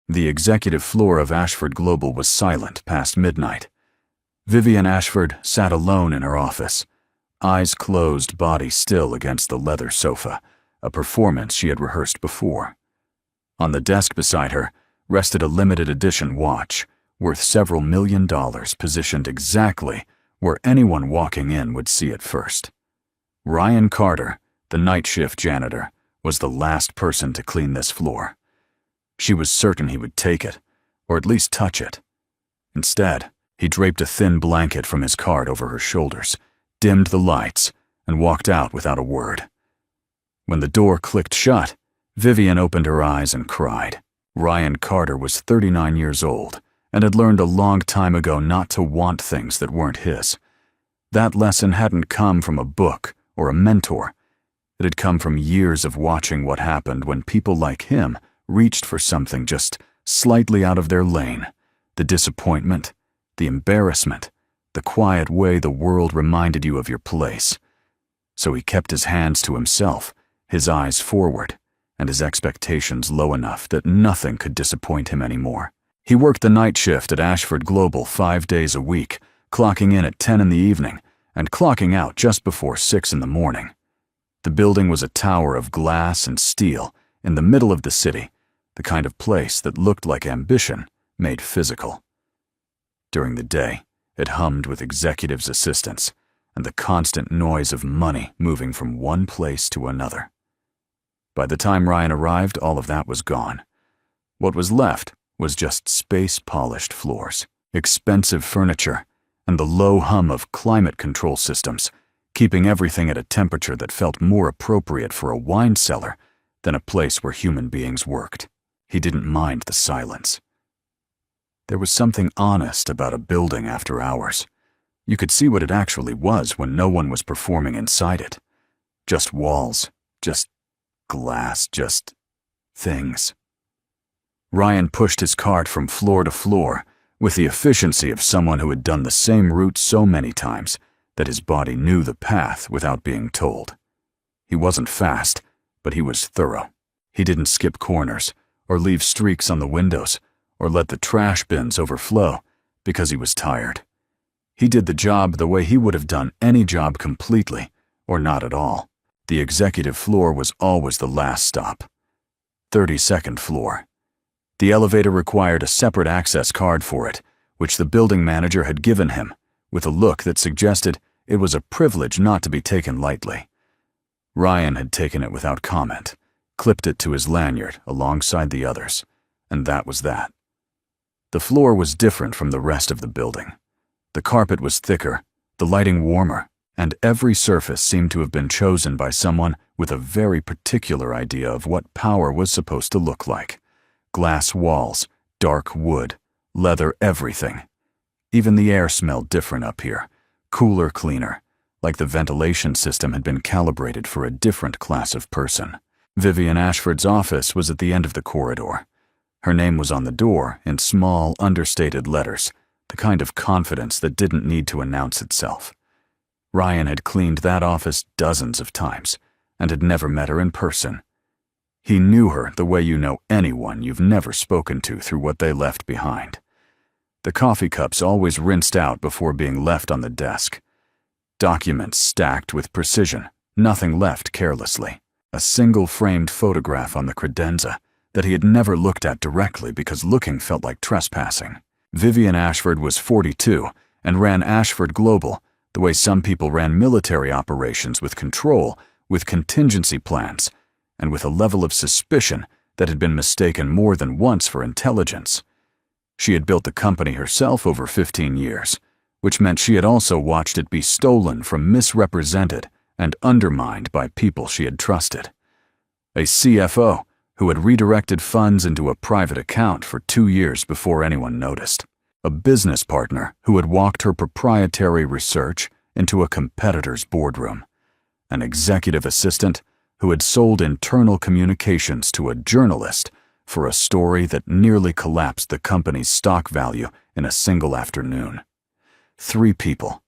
The executive floor of Ashford Global was silent past midnight. Vivian Ashford sat alone in her office, eyes closed, body still against the leather sofa, a performance she had rehearsed before. On the desk beside her rested a limited edition watch, worth several $1 million, positioned exactly where anyone walking in would see it first. Ryan Carter, the night shift janitor, was the last person to clean this floor. She was certain he would take it, or at least touch it. Instead, he draped a thin blanket from his cart over her shoulders, dimmed the lights, and walked out without a word. When the door clicked shut, Vivian opened her eyes and cried. Ryan Carter was 39 years old and had learned a long time ago not to want things that weren't his. That lesson hadn't come from a book or a mentor. It had come from years of watching what happened when people like him reached for something just slightly out of their lane. The disappointment, the embarrassment, the quiet way the world reminded you of your place. So he kept his hands to himself, his eyes forward, and his expectations low enough that nothing could disappoint him anymore. He worked the night shift at Ashford Global 5 days a week, clocking in at 10 in the evening and clocking out just before 6 in the morning. The building was a tower of glass and steel in the middle of the city, the kind of place that looked like ambition made physical. During the day, it hummed with executives' assistants and the constant noise of money moving from one place to another. By the time Ryan arrived, all of that was gone. What was left was just space-polished floors, expensive furniture, and the low hum of climate control systems, keeping everything at a temperature that felt more appropriate for a wine cellar than a place where human beings worked. He didn't mind the silence. There was something honest about a building after hours. You could see what it actually was when no one was performing inside it. Just walls, just glass, just things. Ryan pushed his cart from floor to floor with the efficiency of someone who had done the same route so many times that his body knew the path without being told. He wasn't fast, but he was thorough. He didn't skip corners or leave streaks on the windows or let the trash bins overflow because he was tired. He did the job the way he would have done any job completely or not at all. The executive floor was always the last stop. 32nd floor. The elevator required a separate access card for it, which the building manager had given him, with a look that suggested it was a privilege not to be taken lightly. Ryan had taken it without comment, clipped it to his lanyard alongside the others, and that was that. The floor was different from the rest of the building. The carpet was thicker, the lighting warmer, and every surface seemed to have been chosen by someone with a very particular idea of what power was supposed to look like. Glass walls, dark wood, leather everything. Even the air smelled different up here, cooler, cleaner, like the ventilation system had been calibrated for a different class of person. Vivian Ashford's office was at the end of the corridor. Her name was on the door in small, understated letters, the kind of confidence that didn't need to announce itself. Ryan had cleaned that office dozens of times and had never met her in person. He knew her the way you know anyone you've never spoken to through what they left behind. The coffee cups always rinsed out before being left on the desk. Documents stacked with precision, nothing left carelessly. A single framed photograph on the credenza that he had never looked at directly because looking felt like trespassing. Vivian Ashford was 42 and ran Ashford Global the way some people ran military operations, with control, with contingency plans, and with a level of suspicion that had been mistaken more than once for intelligence. She had built the company herself over 15 years, which meant she had also watched it be stolen from, misrepresented, and undermined by people she had trusted. A CFO who had redirected funds into a private account for 2 years before anyone noticed. A business partner who had walked her proprietary research into a competitor's boardroom. An executive assistant who had sold internal communications to a journalist for a story that nearly collapsed the company's stock value in a single afternoon. 3 people,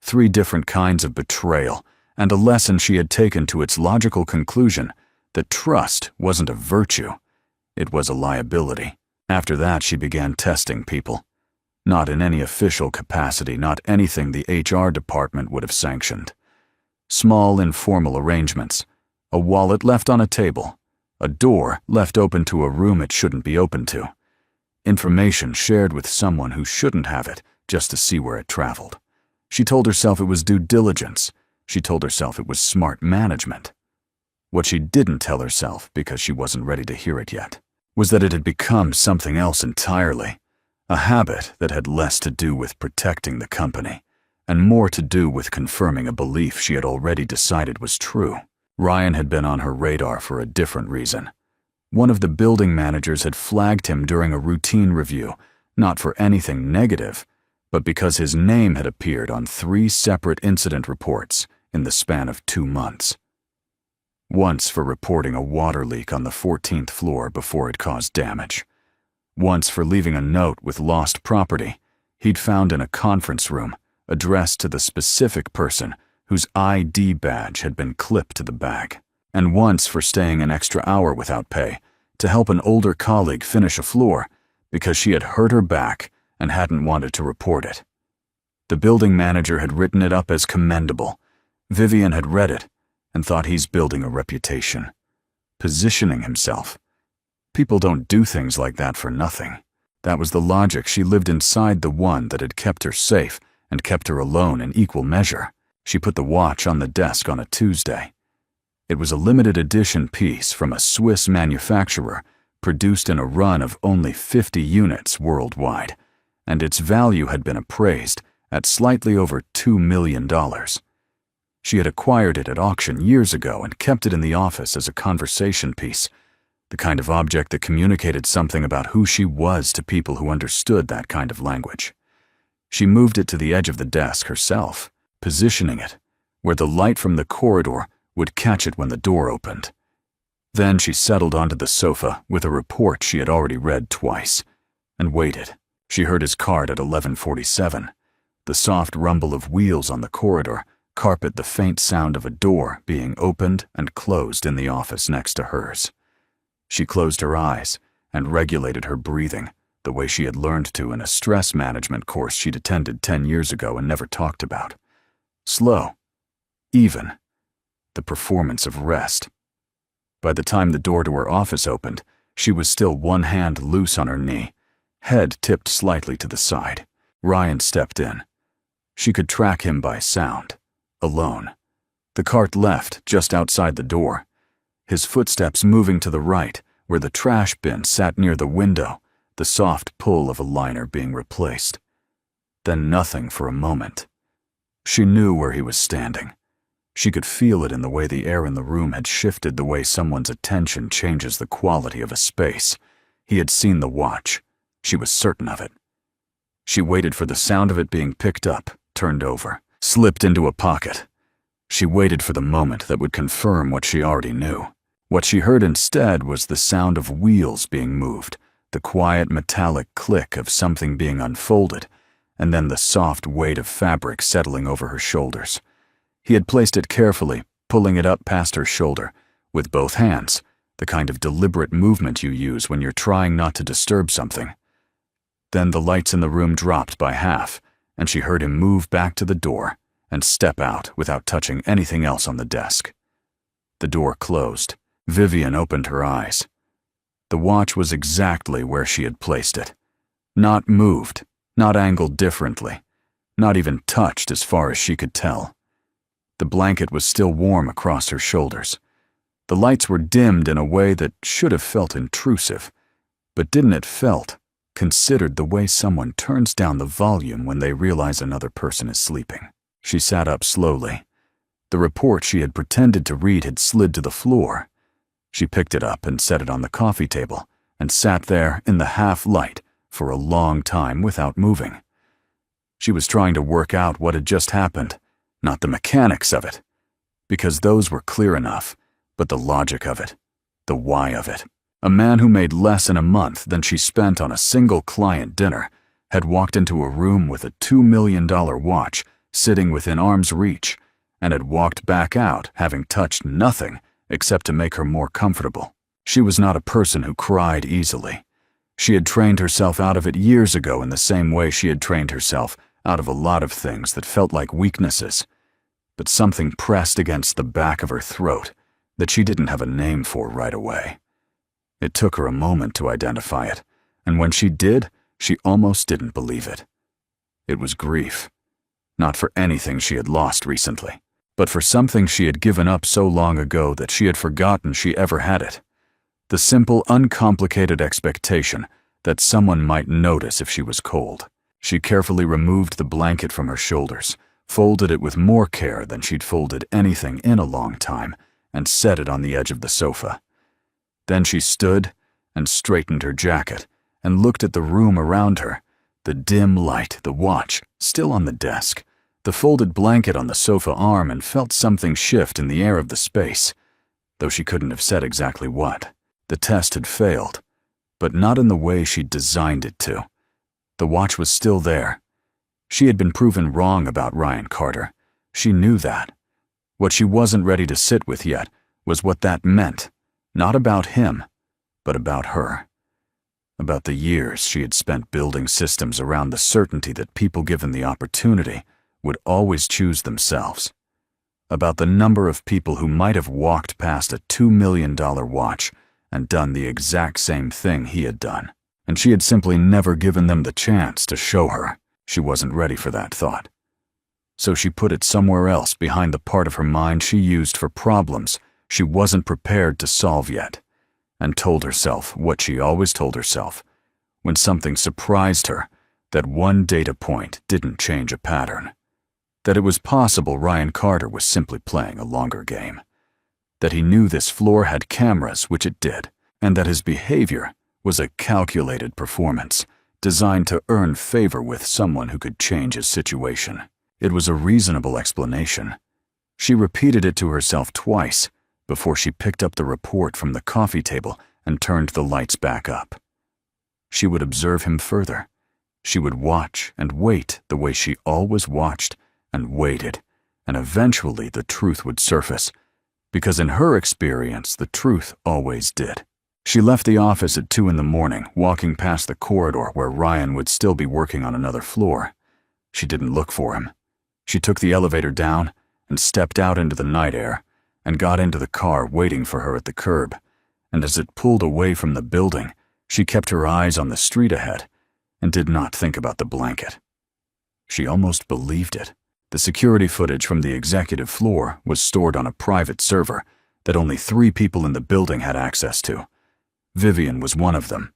3 different kinds of betrayal, and a lesson she had taken to its logical conclusion that trust wasn't a virtue, it was a liability. After that, she began testing people. Not in any official capacity, not anything the HR department would have sanctioned. Small, informal arrangements. A wallet left on a table. A door left open to a room it shouldn't be open to. Information shared with someone who shouldn't have it, just to see where it traveled. She told herself it was due diligence. She told herself it was smart management. What she didn't tell herself, because she wasn't ready to hear it yet, was that it had become something else entirely. A habit that had less to do with protecting the company, and more to do with confirming a belief she had already decided was true. Ryan had been on her radar for a different reason. One of the building managers had flagged him during a routine review, not for anything negative, but because his name had appeared on 3 separate incident reports in the span of 2 months. Once for reporting a water leak on the 14th floor before it caused damage. Once for leaving a note with lost property he'd found in a conference room addressed to the specific person whose ID badge had been clipped to the bag. And once for staying an extra hour without pay to help an older colleague finish a floor because she had hurt her back and hadn't wanted to report it. The building manager had written it up as commendable. Vivian had read it and thought he's building a reputation, positioning himself. People don't do things like that for nothing. That was the logic she lived inside, the one that had kept her safe and kept her alone in equal measure. She put the watch on the desk on a Tuesday. It was a limited edition piece from a Swiss manufacturer, produced in a run of only 50 units worldwide, and its value had been appraised at slightly over $2 million. She had acquired it at auction years ago and kept it in the office as a conversation piece, the kind of object that communicated something about who she was to people who understood that kind of language. She moved it to the edge of the desk herself, positioning it where the light from the corridor would catch it when the door opened. Then she settled onto the sofa with a report she had already read twice, and waited. She heard his card at 11:47. The soft rumble of wheels on the corridor carpet the faint sound of a door being opened and closed in the office next to hers. She closed her eyes and regulated her breathing the way she had learned to in a stress management course she'd attended 10 years ago and never talked about. Slow, even, the performance of rest. By the time the door to her office opened, she was still one hand loose on her knee, head tipped slightly to the side. Ryan stepped in. She could track him by sound, alone. The cart left just outside the door, his footsteps moving to the right, where the trash bin sat near the window, the soft pull of a liner being replaced. Then nothing for a moment. She knew where he was standing. She could feel it in the way the air in the room had shifted, the way someone's attention changes the quality of a space. He had seen the watch. She was certain of it. She waited for the sound of it being picked up, turned over, slipped into a pocket. She waited for the moment that would confirm what she already knew. What she heard instead was the sound of wheels being moved, the quiet metallic click of something being unfolded, and then the soft weight of fabric settling over her shoulders. He had placed it carefully, pulling it up past her shoulder, with both hands, the kind of deliberate movement you use when you're trying not to disturb something. Then the lights in the room dropped by half, and she heard him move back to the door and step out without touching anything else on the desk. The door closed. Vivian opened her eyes. The watch was exactly where she had placed it. Not moved, not angled differently, not even touched as far as she could tell. The blanket was still warm across her shoulders. The lights were dimmed in a way that should have felt intrusive, but didn't it felt, considered the way someone turns down the volume when they realize another person is sleeping. She sat up slowly. The report she had pretended to read had slid to the floor. She picked it up and set it on the coffee table and sat there in the half-light for a long time without moving. She was trying to work out what had just happened, not the mechanics of it, because those were clear enough, but the logic of it, the why of it. A man who made less in a month than she spent on a single client dinner had walked into a room with a $2 million watch sitting within arm's reach and had walked back out having touched nothing except to make her more comfortable. She was not a person who cried easily. She had trained herself out of it years ago in the same way she had trained herself out of a lot of things that felt like weaknesses. But something pressed against the back of her throat that she didn't have a name for right away. It took her a moment to identify it, and when she did, she almost didn't believe it. It was grief. Not for anything she had lost recently, but for something she had given up so long ago that she had forgotten she ever had it. The simple, uncomplicated expectation that someone might notice if she was cold. She carefully removed the blanket from her shoulders, folded it with more care than she'd folded anything in a long time, and set it on the edge of the sofa. Then she stood and straightened her jacket and looked at the room around her, the dim light, the watch still on the desk, the folded blanket on the sofa arm, and felt something shift in the air of the space, though she couldn't have said exactly what. The test had failed, but not in the way she'd designed it to. The watch was still there. She had been proven wrong about Ryan Carter. She knew that. What she wasn't ready to sit with yet was what that meant, not about him, but about her. About the years she had spent building systems around the certainty that people given the opportunity would always choose themselves. About the number of people who might have walked past a $2 million watch and done the exact same thing he had done, and she had simply never given them the chance to show her. She wasn't ready for that thought. So she put it somewhere else behind the part of her mind she used for problems she wasn't prepared to solve yet, and told herself what she always told herself when something surprised her, that one data point didn't change a pattern, that it was possible Ryan Carter was simply playing a longer game, that he knew this floor had cameras, which it did, and that his behavior was a calculated performance designed to earn favor with someone who could change his situation. It was a reasonable explanation. She repeated it to herself twice before she picked up the report from the coffee table and turned the lights back up. She would observe him further. She would watch and wait the way she always watched and waited, and eventually the truth would surface, because in her experience the truth always did. She left the office at 2 a.m, walking past the corridor where Ryan would still be working on another floor. She didn't look for him. She took the elevator down and stepped out into the night air and got into the car waiting for her at the curb, and as it pulled away from the building, she kept her eyes on the street ahead and did not think about the blanket. She almost believed it. The security footage from the executive floor was stored on a private server that only 3 people in the building had access to. Vivian was one of them.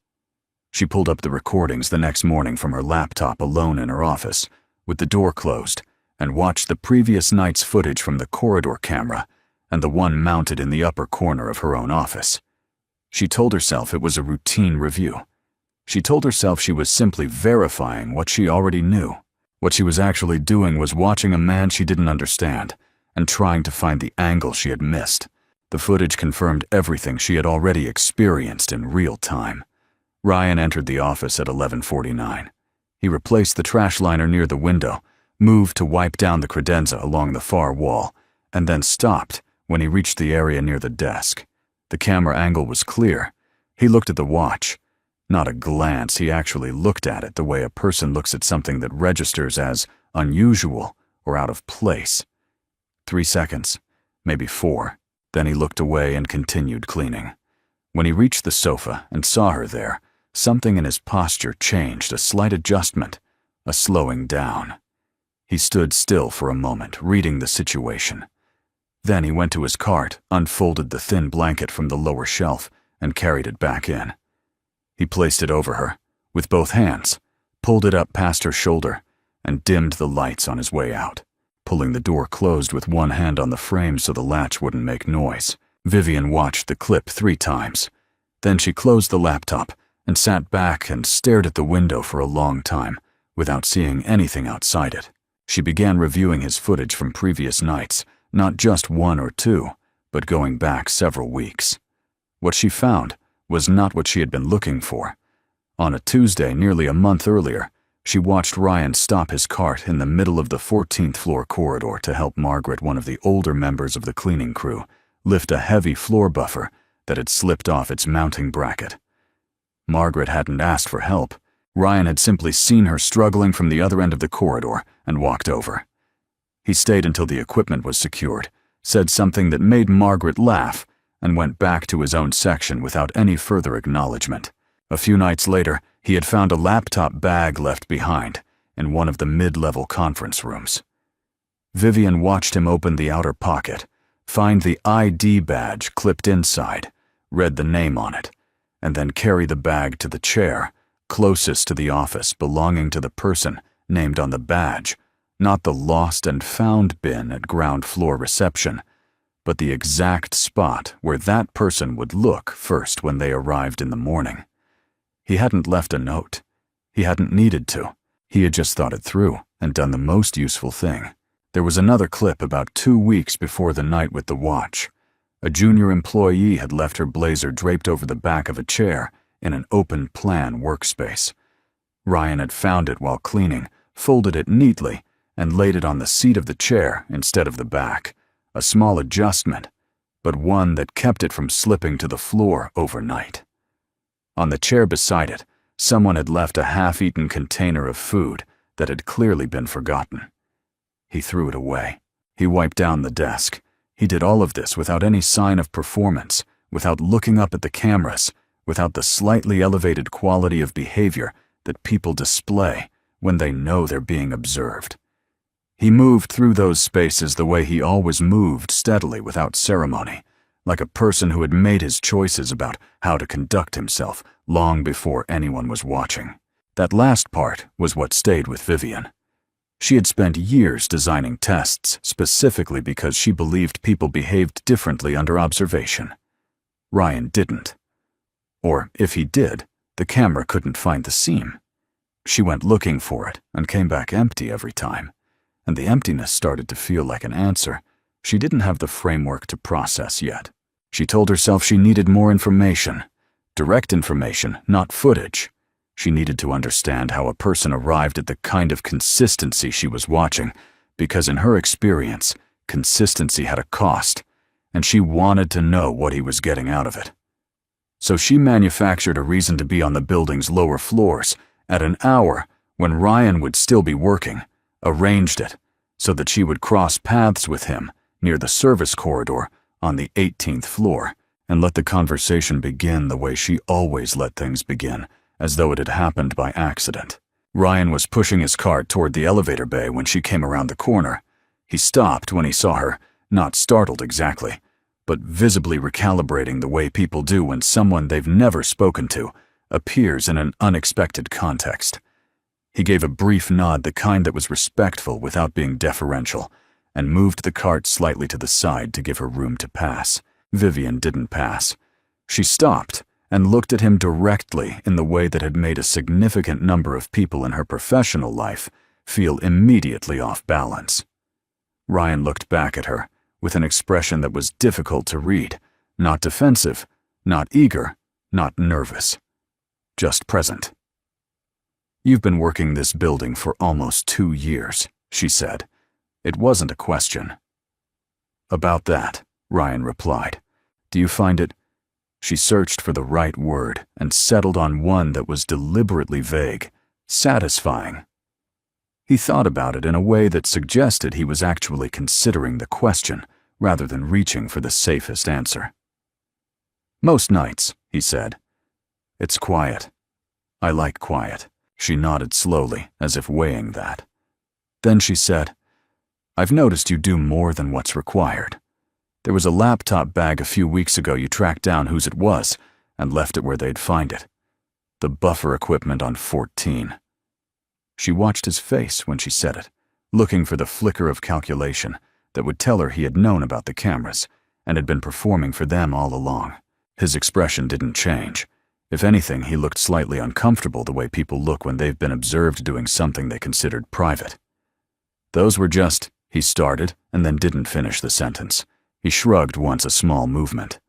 She pulled up the recordings the next morning from her laptop alone in her office, with the door closed, and watched the previous night's footage from the corridor camera and the one mounted in the upper corner of her own office. She told herself it was a routine review. She told herself she was simply verifying what she already knew. What she was actually doing was watching a man she didn't understand and trying to find the angle she had missed. The footage confirmed everything she had already experienced in real time. Ryan entered the office at 11:49. He replaced the trash liner near the window, moved to wipe down the credenza along the far wall, and then stopped when he reached the area near the desk. The camera angle was clear. He looked at the watch. Not a glance, he actually looked at it the way a person looks at something that registers as unusual or out of place. 3 seconds, maybe 4. Then he looked away and continued cleaning. When he reached the sofa and saw her there, something in his posture changed, a slight adjustment, a slowing down. He stood still for a moment, reading the situation. Then he went to his cart, unfolded the thin blanket from the lower shelf, and carried it back in. He placed it over her, with both hands, pulled it up past her shoulder, and dimmed the lights on his way out, pulling the door closed with one hand on the frame so the latch wouldn't make noise. Vivian watched the clip 3 times. Then she closed the laptop and sat back and stared at the window for a long time, without seeing anything outside it. She began reviewing his footage from previous nights, not just 1 or 2, but going back several weeks. What she found was not what she had been looking for. On a Tuesday nearly a month earlier, she watched Ryan stop his cart in the middle of the 14th floor corridor to help Margaret, one of the older members of the cleaning crew, lift a heavy floor buffer that had slipped off its mounting bracket. Margaret hadn't asked for help. Ryan had simply seen her struggling from the other end of the corridor and walked over. He stayed until the equipment was secured, said something that made Margaret laugh, and went back to his own section without any further acknowledgement. A few nights later, he had found a laptop bag left behind in one of the mid-level conference rooms. Vivian watched him open the outer pocket, find the ID badge clipped inside, read the name on it, and then carry the bag to the chair closest to the office belonging to the person named on the badge, not the lost and found bin at ground floor reception, but the exact spot where that person would look first when they arrived in the morning. He hadn't left a note. He hadn't needed to. He had just thought it through and done the most useful thing. There was another clip about 2 weeks before the night with the watch. A junior employee had left her blazer draped over the back of a chair in an open plan workspace. Ryan had found it while cleaning, folded it neatly, and laid it on the seat of the chair instead of the back. A small adjustment, but one that kept it from slipping to the floor overnight. On the chair beside it, someone had left a half-eaten container of food that had clearly been forgotten. He threw it away. He wiped down the desk. He did all of this without any sign of performance, without looking up at the cameras, without the slightly elevated quality of behavior that people display when they know they're being observed. He moved through those spaces the way he always moved, steadily, without ceremony, like a person who had made his choices about how to conduct himself long before anyone was watching. That last part was what stayed with Vivian. She had spent years designing tests specifically because she believed people behaved differently under observation. Ryan didn't. Or if he did, the camera couldn't find the seam. She went looking for it and came back empty every time. And the emptiness started to feel like an answer. She didn't have the framework to process yet. She told herself she needed more information. Direct information, not footage. She needed to understand how a person arrived at the kind of consistency she was watching, because in her experience, consistency had a cost, and she wanted to know what he was getting out of it. So she manufactured a reason to be on the building's lower floors at an hour when Ryan would still be working, arranged it so that she would cross paths with him near the service corridor on the 18th floor and let the conversation begin the way she always let things begin, as though it had happened by accident. Ryan was pushing his cart toward the elevator bay when she came around the corner. He stopped when he saw her, not startled exactly, but visibly recalibrating the way people do when someone they've never spoken to appears in an unexpected context. He gave a brief nod, the kind that was respectful without being deferential, and moved the cart slightly to the side to give her room to pass. Vivian didn't pass. She stopped and looked at him directly in the way that had made a significant number of people in her professional life feel immediately off balance. Ryan looked back at her with an expression that was difficult to read, not defensive, not eager, not nervous, just present. "You've been working this building for almost 2 years, she said. It wasn't a question. "About that," Ryan replied. "Do you find it—" She searched for the right word and settled on one that was deliberately vague, satisfying. He thought about it in a way that suggested he was actually considering the question rather than reaching for the safest answer. "Most nights," he said. "It's quiet. I like quiet." She nodded slowly, as if weighing that. Then she said, "I've noticed you do more than what's required. There was a laptop bag a few weeks ago you tracked down whose it was and left it where they'd find it. The buffer equipment on 14. She watched his face when she said it, looking for the flicker of calculation that would tell her he had known about the cameras and had been performing for them all along. His expression didn't change. If anything, he looked slightly uncomfortable, the way people look when they've been observed doing something they considered private. "Those were just—" he started and then didn't finish the sentence. He shrugged once, a small movement.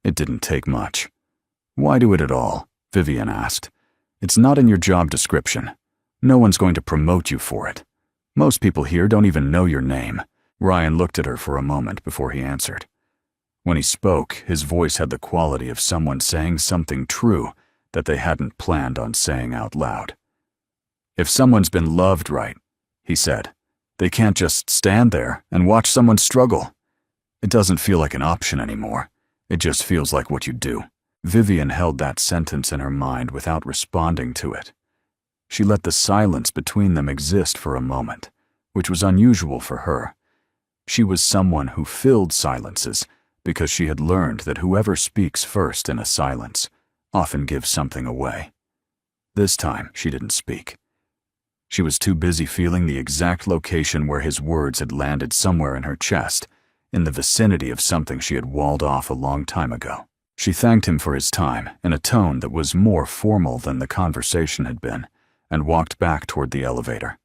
"It didn't take much." "Why do it at all?" Vivian asked. "It's not in your job description. No one's going to promote you for it. Most people here don't even know your name." Ryan looked at her for a moment before he answered. When he spoke, his voice had the quality of someone saying something true that they hadn't planned on saying out loud. "If someone's been loved right," he said, "they can't just stand there and watch someone struggle. It doesn't feel like an option anymore. It just feels like what you do." Vivian held that sentence in her mind without responding to it. She let the silence between them exist for a moment, which was unusual for her. She was someone who filled silences because she had learned that whoever speaks first in a silence often gives something away. This time, she didn't speak. She was too busy feeling the exact location where his words had landed somewhere in her chest, in the vicinity of something she had walled off a long time ago. She thanked him for his time in a tone that was more formal than the conversation had been, and walked back toward the elevator.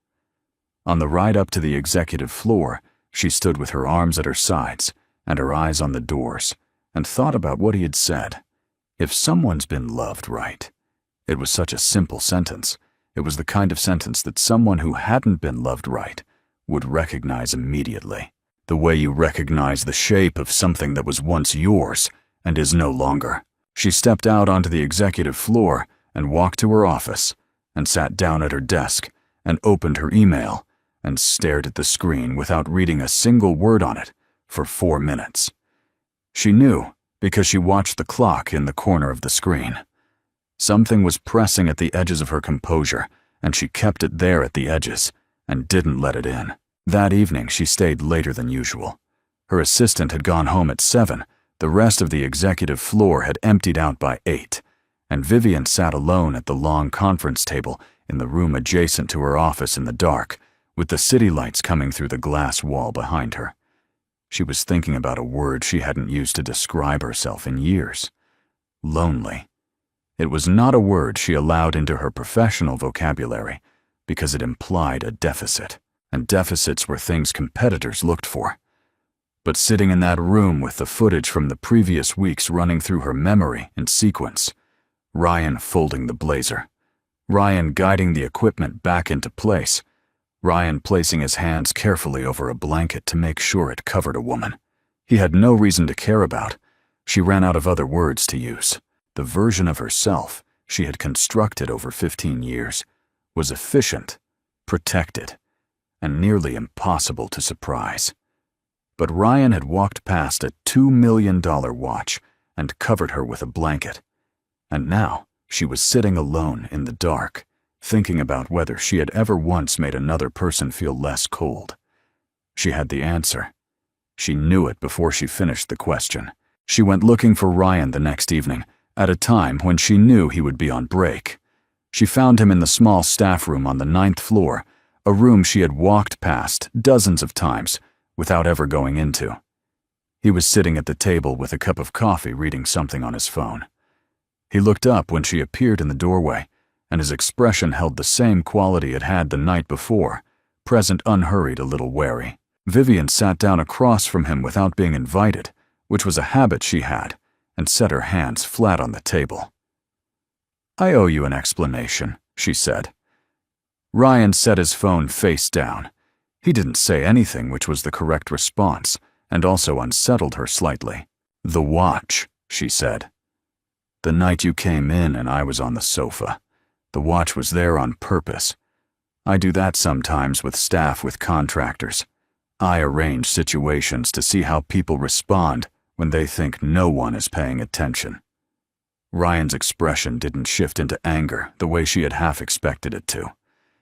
On the ride up to the executive floor, she stood with her arms at her sides and her eyes on the doors, and thought about what he had said. If someone's been loved right. It was such a simple sentence. It was the kind of sentence that someone who hadn't been loved right would recognize immediately. The way you recognize the shape of something that was once yours and is no longer. She stepped out onto the executive floor and walked to her office and sat down at her desk and opened her email and stared at the screen without reading a single word on it for 4 minutes. She knew because she watched the clock in the corner of the screen. Something was pressing at the edges of her composure, and she kept it there at the edges and didn't let it in. That evening, she stayed later than usual. Her assistant had gone home at 7, the rest of the executive floor had emptied out by 8, and Vivian sat alone at the long conference table in the room adjacent to her office in the dark, with the city lights coming through the glass wall behind her. She was thinking about a word she hadn't used to describe herself in years. Lonely. It was not a word she allowed into her professional vocabulary because it implied a deficit, and deficits were things competitors looked for. But sitting in that room with the footage from the previous weeks running through her memory in sequence, Ryan folding the blazer, Ryan guiding the equipment back into place, Ryan placing his hands carefully over a blanket to make sure it covered a woman he had no reason to care about. She ran out of other words to use. The version of herself she had constructed over 15 years was efficient, protected, and nearly impossible to surprise. But Ryan had walked past a $2 million watch and covered her with a blanket. And now she was sitting alone in the dark, thinking about whether she had ever once made another person feel less cold. She had the answer. She knew it before she finished the question. She went looking for Ryan the next evening, at a time when she knew he would be on break. She found him in the small staff room on the 9th floor, a room she had walked past dozens of times without ever going into. He was sitting at the table with a cup of coffee reading something on his phone. He looked up when she appeared in the doorway, and his expression held the same quality it had the night before, present unhurried, a little wary. Vivian sat down across from him without being invited, which was a habit she had, and set her hands flat on the table. "I owe you an explanation," she said. Ryan set his phone face down. He didn't say anything, which was the correct response, and also unsettled her slightly. "The watch," she said. "The night you came in and I was on the sofa. The watch was there on purpose. I do that sometimes with staff with contractors. I arrange situations to see how people respond when they think no one is paying attention." Ryan's expression didn't shift into anger the way she had half expected it to.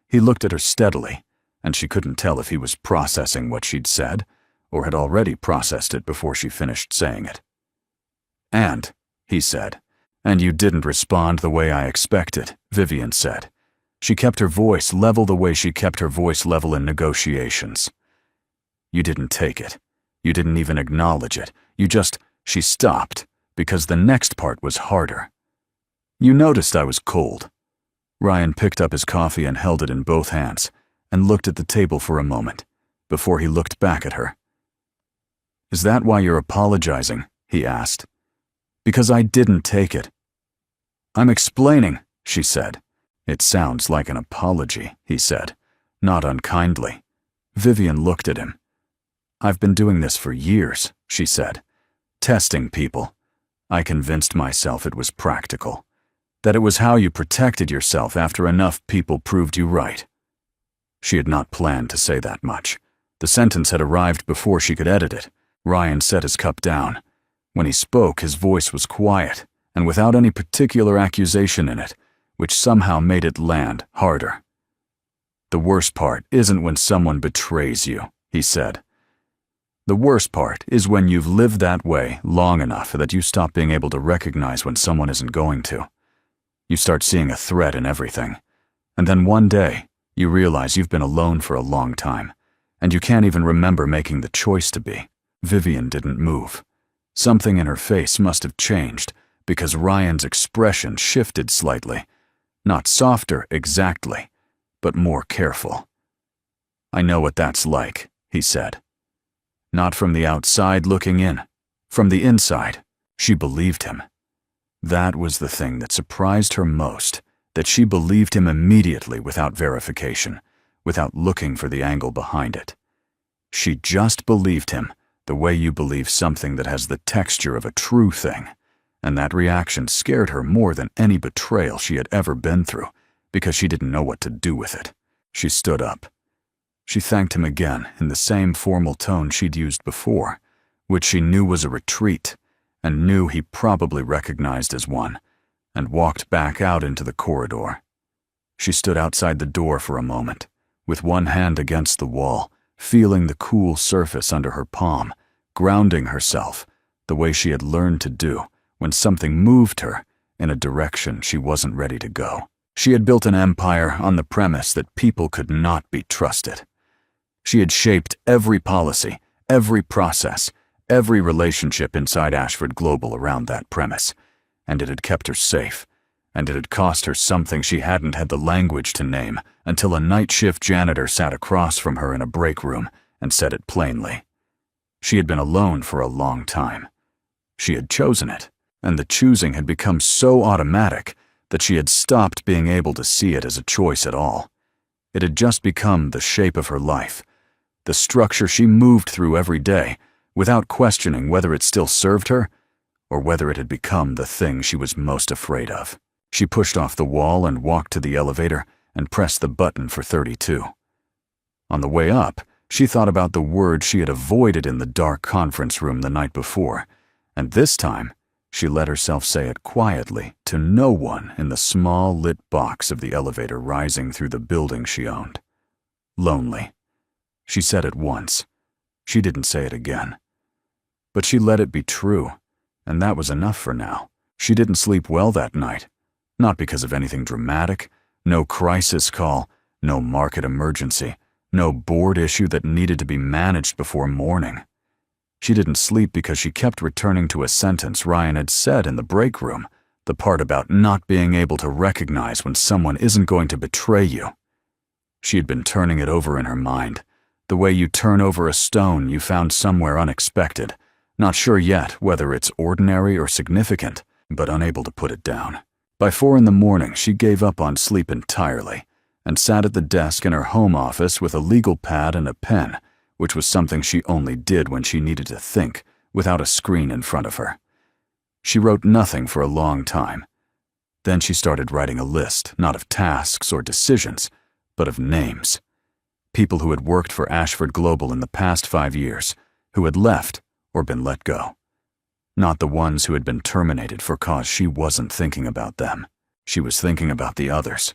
He looked at her steadily, and she couldn't tell if he was processing what she'd said or had already processed it before she finished saying it. "And," he said, "and you didn't respond the way I expected," Vivian said. She kept her voice level the way she kept her voice level in negotiations. "You didn't take it. You didn't even acknowledge it. She stopped, because the next part was harder. You noticed I was cold." Ryan picked up his coffee and held it in both hands, and looked at the table for a moment, before he looked back at her. "Is that why you're apologizing?" he asked. "Because I didn't take it." "I'm explaining," she said. "It sounds like an apology," he said, not unkindly. Vivian looked at him. "I've been doing this for years," she said. "Testing people. I convinced myself it was practical. That it was how you protected yourself after enough people proved you right. She had not planned to say that much. The sentence had arrived before she could edit it. Ryan set his cup down. When he spoke, his voice was quiet, and without any particular accusation in it, which somehow made it land harder. "The worst part isn't when someone betrays you," he said. "The worst part is when you've lived that way long enough that you stop being able to recognize when someone isn't going to. You start seeing a threat in everything. And then one day, you realize you've been alone for a long time, and you can't even remember making the choice to be." Vivian didn't move. Something in her face must have changed, because Ryan's expression shifted slightly. Not softer exactly, but more careful. "I know what that's like," he said. Not from the outside looking in, from the inside. She believed him. That was the thing that surprised her most, that she believed him immediately without verification, without looking for the angle behind it. She just believed him the way you believe something that has the texture of a true thing, and that reaction scared her more than any betrayal she had ever been through, because she didn't know what to do with it. She stood up. She thanked him again in the same formal tone she'd used before, which she knew was a retreat, and knew he probably recognized as one, and walked back out into the corridor. She stood outside the door for a moment, with one hand against the wall, feeling the cool surface under her palm, grounding herself the way she had learned to do when something moved her in a direction she wasn't ready to go. She had built an empire on the premise that people could not be trusted. She had shaped every policy, every process, every relationship inside Ashford Global around that premise, and it had kept her safe, and it had cost her something she hadn't had the language to name until a night shift janitor sat across from her in a break room and said it plainly. She had been alone for a long time. She had chosen it, and the choosing had become so automatic that she had stopped being able to see it as a choice at all. It had just become the shape of her life, the structure she moved through every day, without questioning whether it still served her or whether it had become the thing she was most afraid of. She pushed off the wall and walked to the elevator and pressed the button for 32. On the way up, she thought about the words she had avoided in the dark conference room the night before, and this time she let herself say it quietly to no one in the small lit box of the elevator rising through the building she owned. Lonely. She said it once. She didn't say it again. But she let it be true, and that was enough for now. She didn't sleep well that night, not because of anything dramatic, no crisis call, no market emergency, no board issue that needed to be managed before morning. She didn't sleep because she kept returning to a sentence Ryan had said in the break room, the part about not being able to recognize when someone isn't going to betray you. She had been turning it over in her mind, the way you turn over a stone you found somewhere unexpected, not sure yet whether it's ordinary or significant, but unable to put it down. By 4 a.m, she gave up on sleep entirely and sat at the desk in her home office with a legal pad and a pen, which was something she only did when she needed to think, without a screen in front of her. She wrote nothing for a long time. Then she started writing a list, not of tasks or decisions, but of names. People who had worked for Ashford Global in the past 5 years, who had left or been let go. Not the ones who had been terminated for cause she wasn't thinking about them. She was thinking about the others,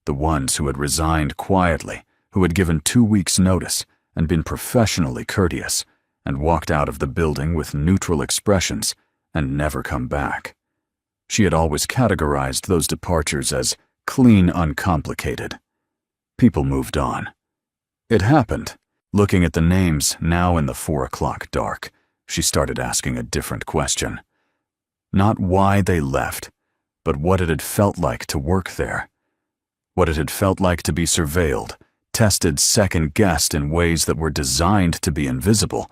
the ones who had resigned quietly, who had given 2 weeks' notice and been professionally courteous, and walked out of the building with neutral expressions and never come back. She had always categorized those departures as clean, uncomplicated. People moved on. It happened. Looking at the names now in the 4 o'clock dark, she started asking a different question. Not why they left, but what it had felt like to work there. What it had felt like to be surveilled, tested, second-guessed in ways that were designed to be invisible,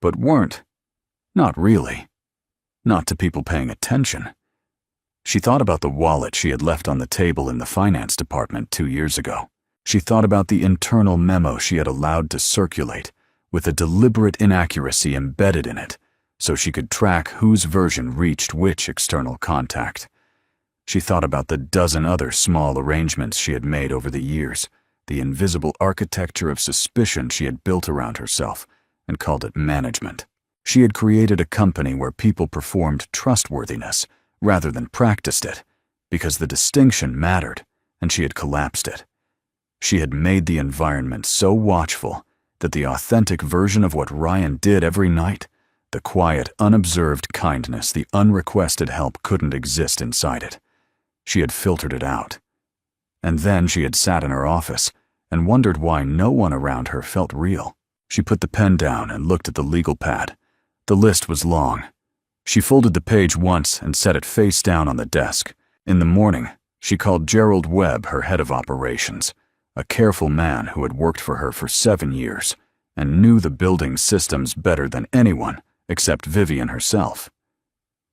but weren't. Not really. Not to people paying attention. She thought about the wallet she had left on the table in the finance department 2 years ago. She thought about the internal memo she had allowed to circulate, with a deliberate inaccuracy embedded in it, so she could track whose version reached which external contact. She thought about the dozen other small arrangements she had made over the years, the invisible architecture of suspicion she had built around herself, and called it management. She had created a company where people performed trustworthiness rather than practiced it, because the distinction mattered, and she had collapsed it. She had made the environment so watchful that the authentic version of what Ryan did every night, the quiet, unobserved kindness, the unrequested help, couldn't exist inside it. She had filtered it out. And then she had sat in her office and wondered why no one around her felt real. She put the pen down and looked at the legal pad. The list was long. She folded the page once and set it face down on the desk. In the morning, she called Gerald Webb, her head of operations, a careful man who had worked for her for 7 years and knew the building's systems better than anyone except Vivian herself.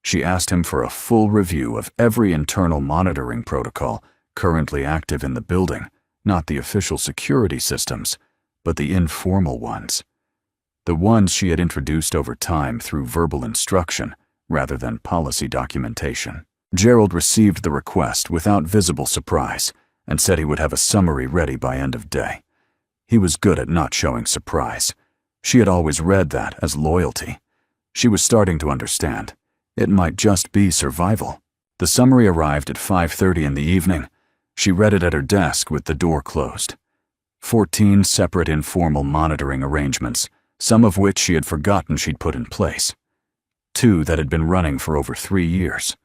She asked him for a full review of every internal monitoring protocol currently active in the building, not the official security systems, but the informal ones. The ones she had introduced over time through verbal instruction rather than policy documentation. Gerald received the request without visible surprise and said he would have a summary ready by end of day. He was good at not showing surprise. She had always read that as loyalty. She was starting to understand. It might just be survival. The summary arrived at 5:30 in the evening. She read it at her desk with the door closed. 14 separate informal monitoring arrangements, some of which she had forgotten she'd put in place. 2 that had been running for over 3 years.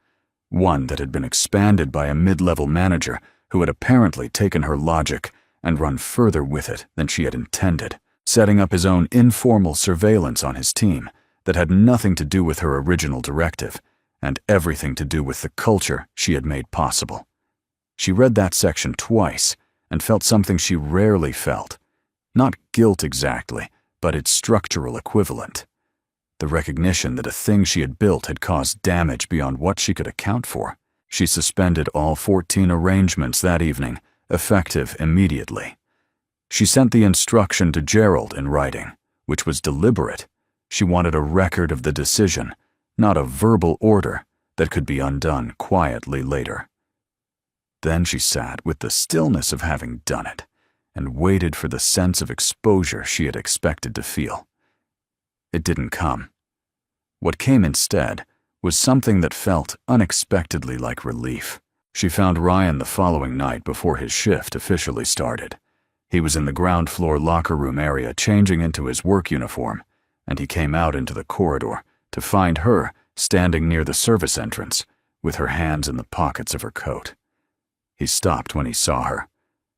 1 that had been expanded by a mid-level manager who had apparently taken her logic and run further with it than she had intended, setting up his own informal surveillance on his team that had nothing to do with her original directive and everything to do with the culture she had made possible. She read that section twice and felt something she rarely felt. Not guilt exactly, but its structural equivalent. The recognition that a thing she had built had caused damage beyond what she could account for. She suspended all 14 arrangements that evening, effective immediately. She sent the instruction to Gerald in writing, which was deliberate. She wanted a record of the decision, not a verbal order that could be undone quietly later. Then she sat with the stillness of having done it and waited for the sense of exposure she had expected to feel. It didn't come. What came instead was something that felt unexpectedly like relief. She found Ryan the following night before his shift officially started. He was in the ground floor locker room area changing into his work uniform, and he came out into the corridor to find her standing near the service entrance with her hands in the pockets of her coat. He stopped when he saw her.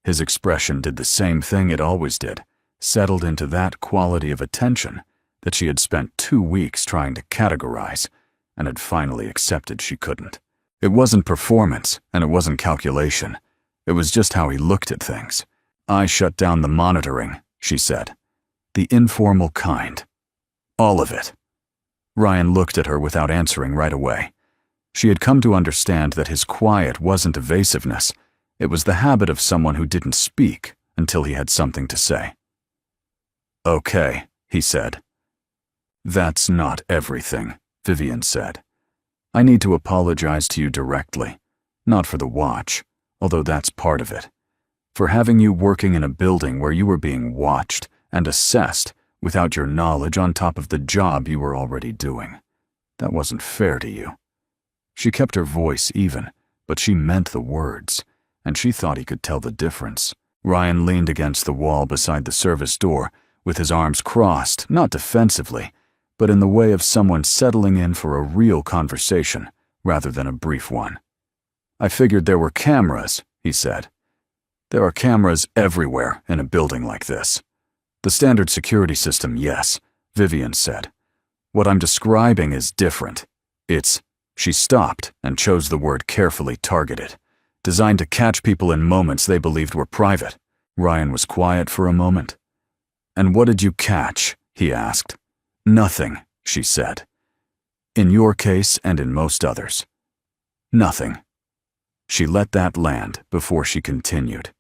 His expression did the same thing it always did, settled into that quality of attention that she had spent 2 weeks trying to categorize and had finally accepted she couldn't. It wasn't performance and it wasn't calculation. It was just how he looked at things. "I shut down the monitoring," she said. "The informal kind. All of it." Ryan looked at her without answering right away. She had come to understand that his quiet wasn't evasiveness. It was the habit of someone who didn't speak until he had something to say. "Okay," he said. "That's not everything," Vivian said. "I need to apologize to you directly, not for the watch, although that's part of it, for having you working in a building where you were being watched and assessed without your knowledge on top of the job you were already doing. That wasn't fair to you." She kept her voice even, but she meant the words, and she thought he could tell the difference. Ryan leaned against the wall beside the service door with his arms crossed, not defensively, but in the way of someone settling in for a real conversation rather than a brief one. "I figured there were cameras," he said. "There are cameras everywhere in a building like this." "The standard security system, yes," Vivian said. "What I'm describing is different. It's—" She stopped and chose the word carefully targeted, designed to catch people in moments they believed were private. Ryan was quiet for a moment. "And what did you catch?" he asked. "Nothing," she said. "In your case and in most others. Nothing." She let that land before she continued.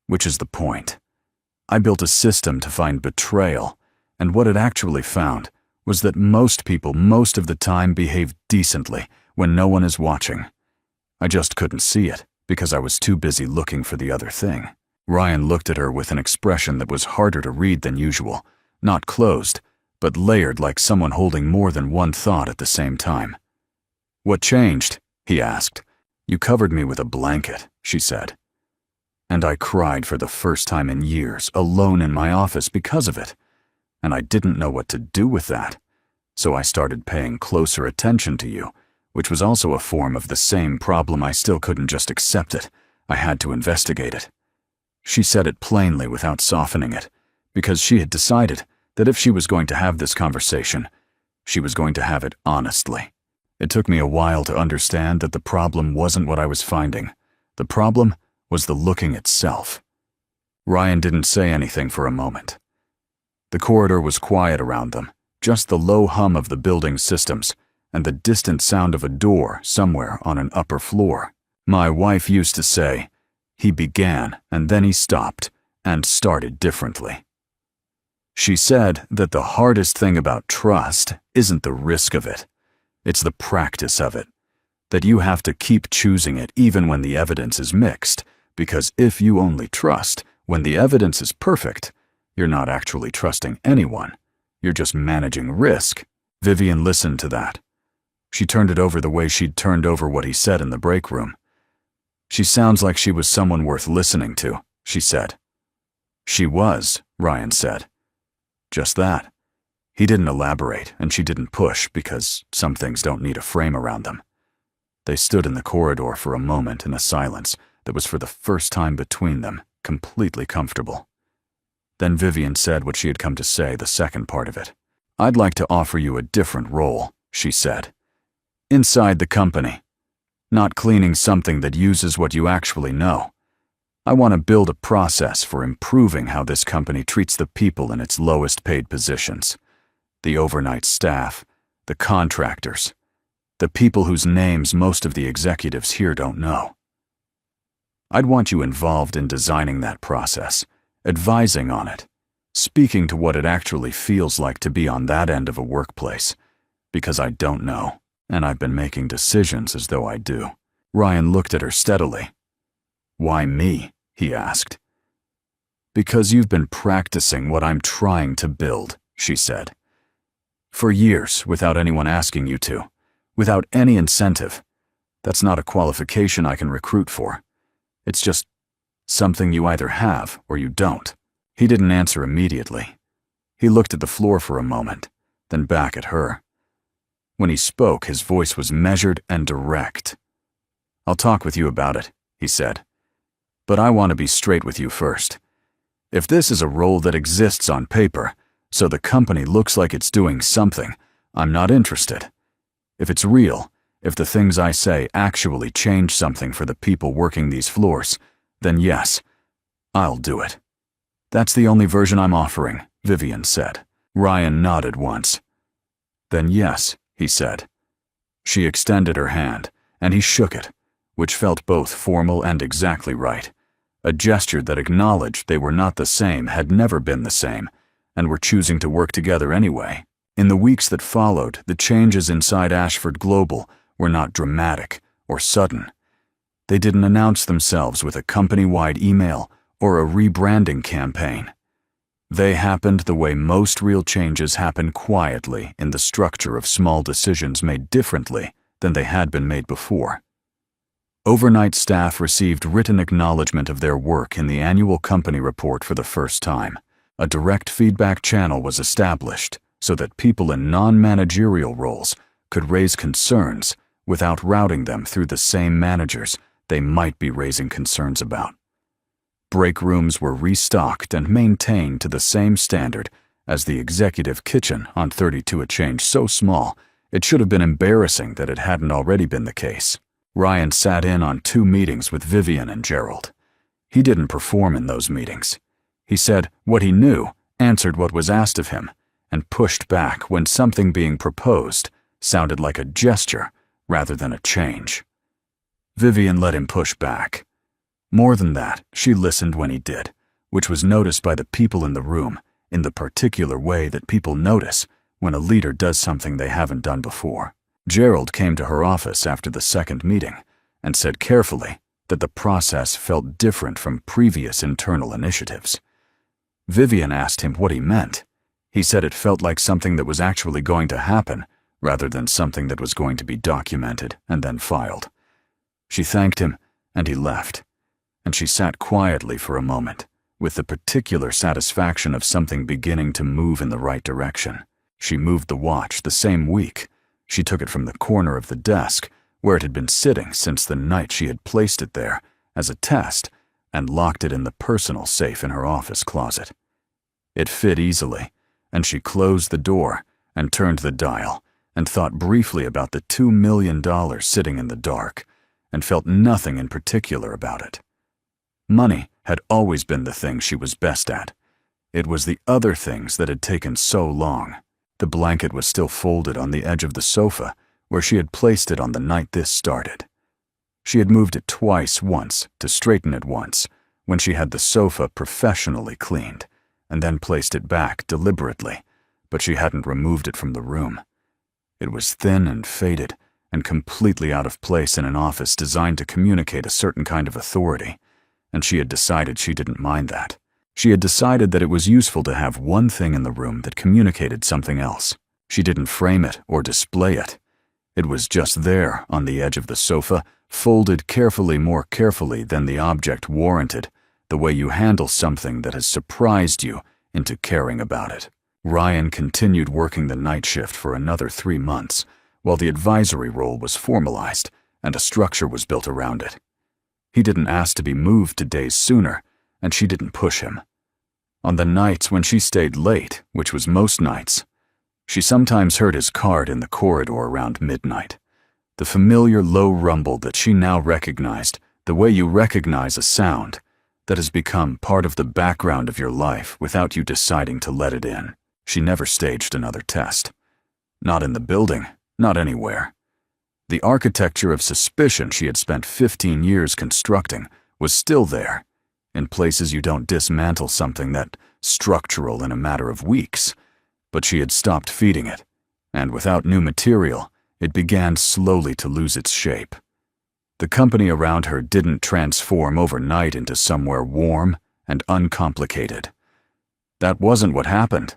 "Which is the point. I built a system to find betrayal, and what it actually found was that most people most of the time behave decently when no one is watching. I just couldn't see it because I was too busy looking for the other thing. Ryan looked at her with an expression that was harder to read than usual, not closed, but layered like someone holding more than one thought at the same time. "What changed?" he asked. "You covered me with a blanket," she said. And I cried for the first time in years, alone in my office because of it. And I didn't know what to do with that. So I started paying closer attention to you, which was also a form of the same problem. I still couldn't just accept it. I had to investigate it. She said it plainly without softening it, because she had decided that if she was going to have this conversation, she was going to have it honestly. It took me a while to understand that the problem wasn't what I was finding. The problem was the looking itself. Ryan didn't say anything for a moment. The corridor was quiet around them, just the low hum of the building's systems and the distant sound of a door somewhere on an upper floor. My wife used to say, "He began and then he stopped and started differently." She said that the hardest thing about trust isn't the risk of it, it's the practice of it, that you have to keep choosing it even when the evidence is mixed, because if you only trust when the evidence is perfect, you're not actually trusting anyone, you're just managing risk. Vivian listened to that. She turned it over the way she'd turned over what he said in the break room. "She sounds like she was someone worth listening to," she said. "She was," Ryan said. Just that. He didn't elaborate, and she didn't push, because some things don't need a frame around them. They stood in the corridor for a moment in a silence that was for the first time between them, completely comfortable. Then Vivian said what she had come to say, the second part of it. "I'd like to offer you a different role," she said. "Inside the company. Not cleaning something that uses what you actually know. I want to build a process for improving how this company treats the people in its lowest paid positions. The overnight staff, the contractors, the people whose names most of the executives here don't know. I'd want you involved in designing that process, advising on it, speaking to what it actually feels like to be on that end of a workplace, because I don't know, and I've been making decisions as though I do." Ryan looked at her steadily. "Why me?" he asked. "Because you've been practicing what I'm trying to build," she said. "For years, without anyone asking you to, without any incentive. That's not a qualification I can recruit for. It's just something you either have or you don't." He didn't answer immediately. He looked at the floor for a moment, then back at her. When he spoke, his voice was measured and direct. "I'll talk with you about it," he said. "But I want to be straight with you first. If this is a role that exists on paper, so the company looks like it's doing something, I'm not interested. If it's real, if the things I say actually change something for the people working these floors, then yes, I'll do it." "That's the only version I'm offering," Vivian said. Ryan nodded once. "Then yes," he said. She extended her hand, and he shook it, which felt both formal and exactly right. A gesture that acknowledged they were not the same, had never been the same, and were choosing to work together anyway. In the weeks that followed, the changes inside Ashford Global were not dramatic or sudden. They didn't announce themselves with a company-wide email or a rebranding campaign. They happened the way most real changes happen, quietly in the structure of small decisions made differently than they had been made before. Overnight staff received written acknowledgement of their work in the annual company report for the first time. A direct feedback channel was established so that people in non-managerial roles could raise concerns without routing them through the same managers they might be raising concerns about. Break rooms were restocked and maintained to the same standard as the executive kitchen on 32, a change so small it should have been embarrassing that it hadn't already been the case. Ryan sat in on 2 meetings with Vivian and Gerald. He didn't perform in those meetings. He said what he knew, answered what was asked of him, and pushed back when something being proposed sounded like a gesture rather than a change. Vivian let him push back. More than that, she listened when he did, which was noticed by the people in the room in the particular way that people notice when a leader does something they haven't done before. Gerald came to her office after the second meeting, and said carefully that the process felt different from previous internal initiatives. Vivian asked him what he meant. He said it felt like something that was actually going to happen, rather than something that was going to be documented and then filed. She thanked him, and he left, and she sat quietly for a moment, with the particular satisfaction of something beginning to move in the right direction. She moved the watch the same week. She took it from the corner of the desk, where it had been sitting since the night she had placed it there, as a test, and locked it in the personal safe in her office closet. It fit easily, and she closed the door and turned the dial and thought briefly about the $2 million sitting in the dark, and felt nothing in particular about it. Money had always been the thing she was best at. It was the other things that had taken so long. The blanket was still folded on the edge of the sofa, where she had placed it on the night this started. She had moved it once to straighten it once, when she had the sofa professionally cleaned, and then placed it back deliberately, but she hadn't removed it from the room. It was thin and faded, and completely out of place in an office designed to communicate a certain kind of authority, and she had decided she didn't mind that. She had decided that it was useful to have one thing in the room that communicated something else. She didn't frame it or display it. It was just there on the edge of the sofa, folded carefully, more carefully than the object warranted, the way you handle something that has surprised you into caring about it. Ryan continued working the night shift for another 3 months, while the advisory role was formalized and a structure was built around it. He didn't ask to be moved to days sooner, and she didn't push him. On the nights when she stayed late, which was most nights, she sometimes heard his cart in the corridor around midnight. The familiar low rumble that she now recognized, the way you recognize a sound that has become part of the background of your life without you deciding to let it in. She never staged another test. Not in the building, not anywhere. The architecture of suspicion she had spent 15 years constructing was still there, in places you don't dismantle something that structural in a matter of weeks, but she had stopped feeding it, and without new material, it began slowly to lose its shape. The company around her didn't transform overnight into somewhere warm and uncomplicated. That wasn't what happened.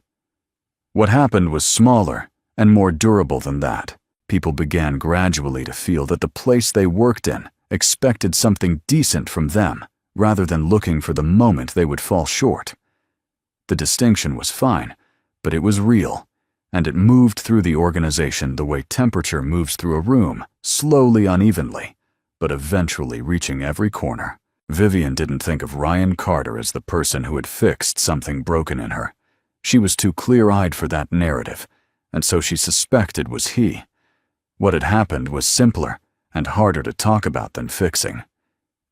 What happened was smaller and more durable than that. People began gradually to feel that the place they worked in expected something decent from them, rather than looking for the moment they would fall short. The distinction was fine, but it was real, and it moved through the organization the way temperature moves through a room, slowly, unevenly, but eventually reaching every corner. Vivian didn't think of Ryan Carter as the person who had fixed something broken in her. She was too clear-eyed for that narrative, and so she suspected was he. What had happened was simpler and harder to talk about than fixing.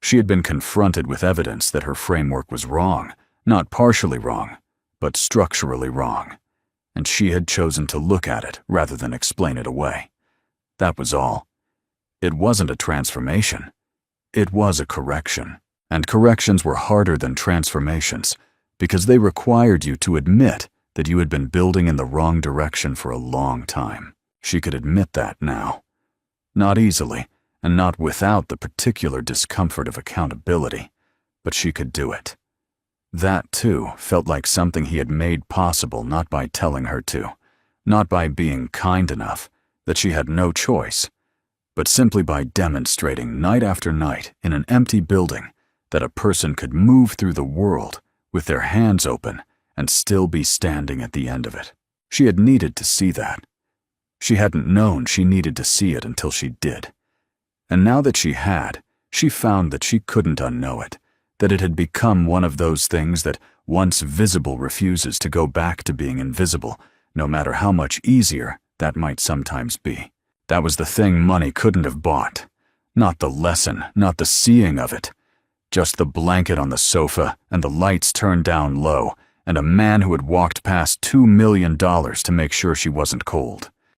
She had been confronted with evidence that her framework was wrong, not partially wrong, but structurally wrong, and she had chosen to look at it rather than explain it away. That was all. It wasn't a transformation. It was a correction, and corrections were harder than transformations because they required you to admit that you had been building in the wrong direction for a long time. She could admit that now. Not easily, and not without the particular discomfort of accountability, but she could do it. That, too, felt like something he had made possible not by telling her to, not by being kind enough that she had no choice, but simply by demonstrating night after night in an empty building that a person could move through the world with their hands open and still be standing at the end of it. She had needed to see that. She hadn't known she needed to see it until she did. And now that she had, she found that she couldn't unknow it, that it had become one of those things that, once visible, refuses to go back to being invisible, no matter how much easier that might sometimes be. That was the thing money couldn't have bought. Not the lesson, not the seeing of it. Just the blanket on the sofa and the lights turned down low, and a man who had walked past $2 million to make sure she wasn't cold.